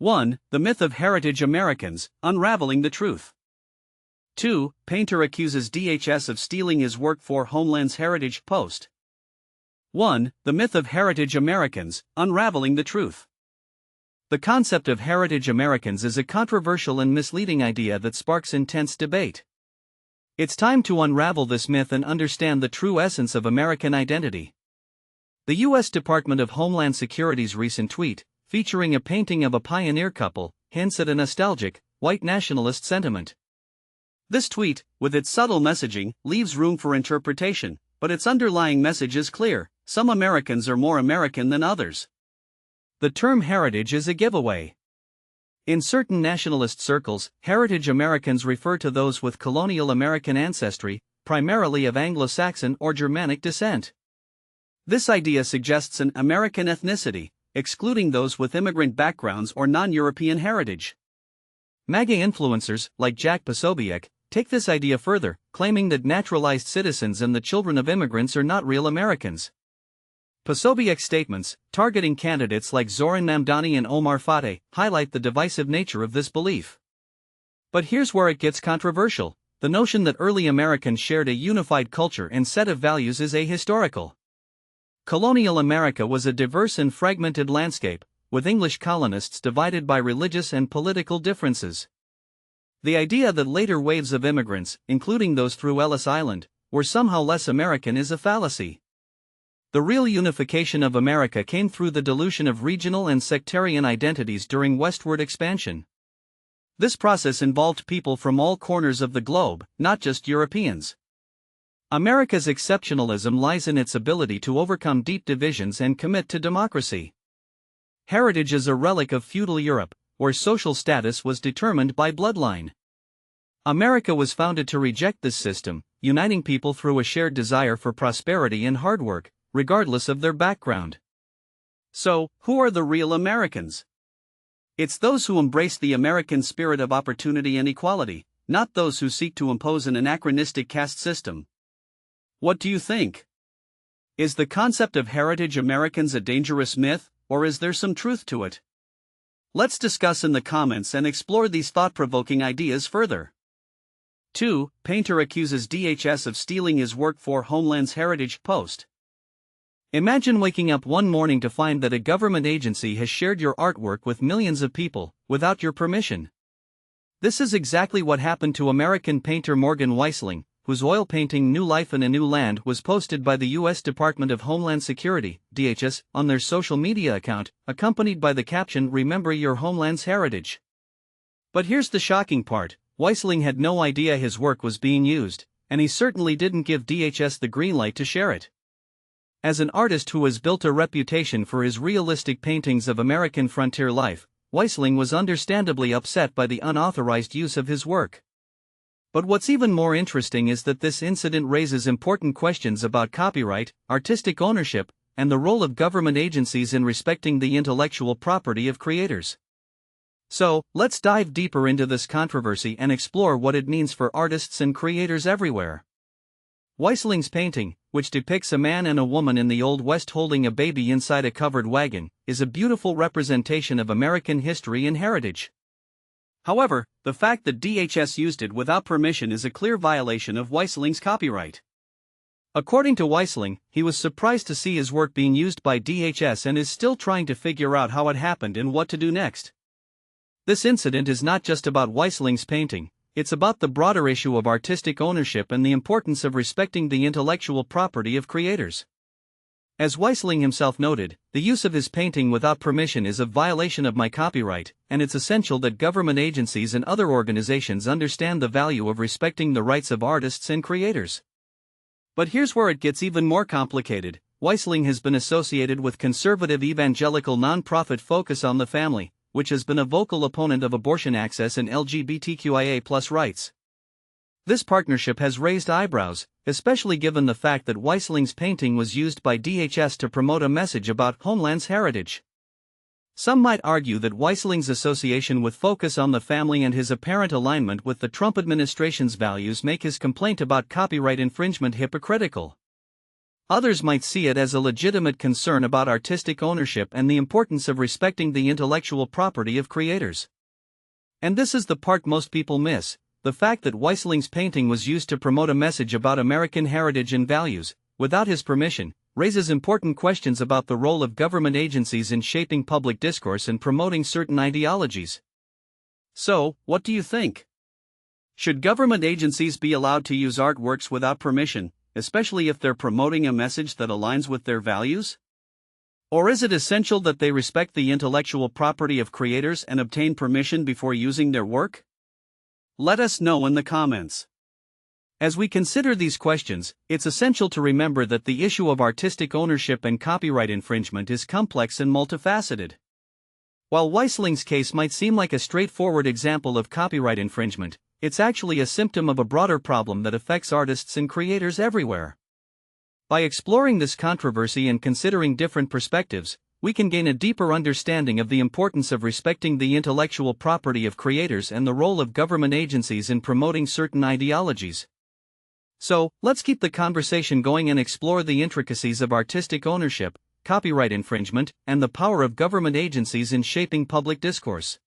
1. The myth of heritage Americans, unraveling the truth. 2. Painter accuses DHS of stealing his work for Homeland's Heritage Post. 1. The myth of heritage Americans, unraveling the truth. The concept of heritage Americans is a controversial and misleading idea that sparks intense debate. It's time to unravel this myth and understand the true essence of American identity. The U.S. Department of Homeland Security's recent tweet, featuring a painting of a pioneer couple, hints at a nostalgic, white nationalist sentiment. This tweet, with its subtle messaging, leaves room for interpretation, but its underlying message is clear: some Americans are more American than others. The term heritage is a giveaway. In certain nationalist circles, heritage Americans refer to those with colonial American ancestry, primarily of Anglo-Saxon or Germanic descent. This idea suggests an American ethnicity, excluding those with immigrant backgrounds or non-European heritage. MAGA influencers, like Jack Posobiec, take this idea further, claiming that naturalized citizens and the children of immigrants are not real Americans. Posobiec's statements, targeting candidates like Zoran Mamdani and Omar Fateh, highlight the divisive nature of this belief. But here's where it gets controversial: the notion that early Americans shared a unified culture and set of values is ahistorical. Colonial America was a diverse and fragmented landscape, with English colonists divided by religious and political differences. The idea that later waves of immigrants, including those through Ellis Island, were somehow less American is a fallacy. The real unification of America came through the dilution of regional and sectarian identities during westward expansion. This process involved people from all corners of the globe, not just Europeans. America's exceptionalism lies in its ability to overcome deep divisions and commit to democracy. Heritage is a relic of feudal Europe, where social status was determined by bloodline. America was founded to reject this system, uniting people through a shared desire for prosperity and hard work, regardless of their background. So, who are the real Americans? It's those who embrace the American spirit of opportunity and equality, not those who seek to impose an anachronistic caste system. What do you think? Is the concept of heritage Americans a dangerous myth, or is there some truth to it? Let's discuss in the comments and explore these thought-provoking ideas further. 2. Painter accuses DHS of stealing his work for Homeland's Heritage Post. Imagine waking up one morning to find that a government agency has shared your artwork with millions of people, without your permission. This is exactly what happened to American painter Morgan Weisling, whose oil painting New Life in a New Land was posted by the U.S. Department of Homeland Security, DHS, on their social media account, accompanied by the caption, "Remember your homeland's heritage." But here's the shocking part: Weisling had no idea his work was being used, and he certainly didn't give DHS the green light to share it. As an artist who has built a reputation for his realistic paintings of American frontier life, Weisling was understandably upset by the unauthorized use of his work. But what's even more interesting is that this incident raises important questions about copyright, artistic ownership, and the role of government agencies in respecting the intellectual property of creators. So, let's dive deeper into this controversy and explore what it means for artists and creators everywhere. Weisling's painting, which depicts a man and a woman in the Old West holding a baby inside a covered wagon, is a beautiful representation of American history and heritage. However, the fact that DHS used it without permission is a clear violation of Weisling's copyright. According to Weisling, he was surprised to see his work being used by DHS and is still trying to figure out how it happened and what to do next. This incident is not just about Weisling's painting, it's about the broader issue of artistic ownership and the importance of respecting the intellectual property of creators. As Weisling himself noted, the use of his painting without permission is a violation of my copyright, and it's essential that government agencies and other organizations understand the value of respecting the rights of artists and creators. But here's where it gets even more complicated. Weisling has been associated with conservative evangelical nonprofit Focus on the Family, which has been a vocal opponent of abortion access and LGBTQIA+ rights. This partnership has raised eyebrows, especially given the fact that Weisling's painting was used by DHS to promote a message about Homeland's heritage. Some might argue that Weisling's association with Focus on the Family and his apparent alignment with the Trump administration's values make his complaint about copyright infringement hypocritical. Others might see it as a legitimate concern about artistic ownership and the importance of respecting the intellectual property of creators. And this is the part most people miss: the fact that Weisling's painting was used to promote a message about American heritage and values, without his permission, raises important questions about the role of government agencies in shaping public discourse and promoting certain ideologies. So, what do you think? Should government agencies be allowed to use artworks without permission, especially if they're promoting a message that aligns with their values? Or is it essential that they respect the intellectual property of creators and obtain permission before using their work? Let us know in the comments. As we consider these questions, it's essential to remember that the issue of artistic ownership and copyright infringement is complex and multifaceted. While Weisling's case might seem like a straightforward example of copyright infringement, it's actually a symptom of a broader problem that affects artists and creators everywhere. By exploring this controversy and considering different perspectives, we can gain a deeper understanding of the importance of respecting the intellectual property of creators and the role of government agencies in promoting certain ideologies. So, let's keep the conversation going and explore the intricacies of artistic ownership, copyright infringement, and the power of government agencies in shaping public discourse.